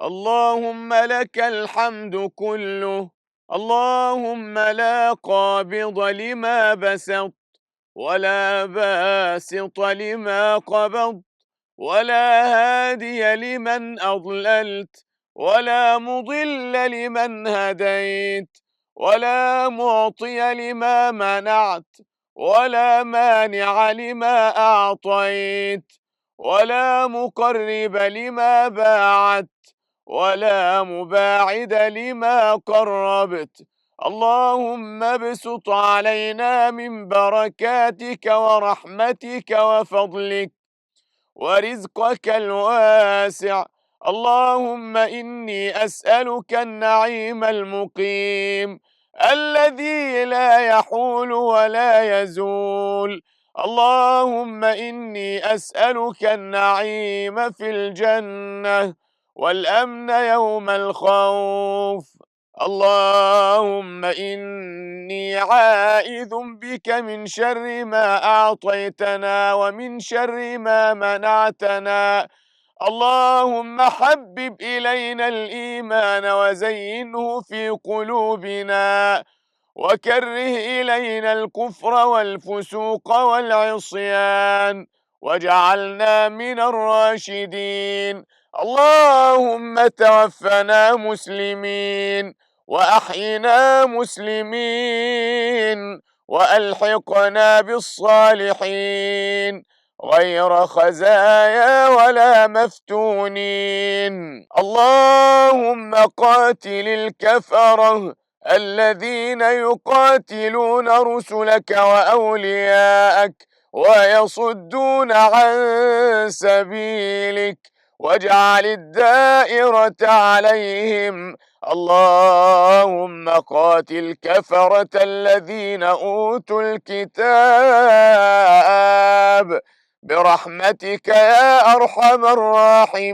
اللهم لك الحمد كله. اللهم لا قابض لما بسط ولا باسط لما قبضت ولا هادي لمن أضللت ولا مضل لمن هديت ولا معطي لما منعت ولا مانع لما أعطيت ولا مقرب لما باعت ولا مباعد لما قربت. اللهم ابسط علينا من بركاتك ورحمتك وفضلك ورزقك الواسع. اللهم إني أسألك النعيم المقيم الذي لا يحول ولا يزول. اللهم إني أسألك النعيم في الجنة والأمن يوم الخوف. اللهم إني عائذ بك من شر ما أعطيتنا ومن شر ما منعتنا. اللهم حبب إلينا الإيمان وزينه في قلوبنا وكره إلينا الكفر والفسوق والعصيان واجعلنا من الراشدين. اللهم توفنا مسلمين وأحينا مسلمين وألحقنا بالصالحين غير خزايا ولا مفتونين. اللهم قاتل الكفرة الذين يقاتلون رسلك وأولياءك ويصدون عن سبيلك واجعل الدائرة عليهم. اللهم قاتل كفرة الذين أوتوا الكتاب برحمتك يا أرحم الراحمين.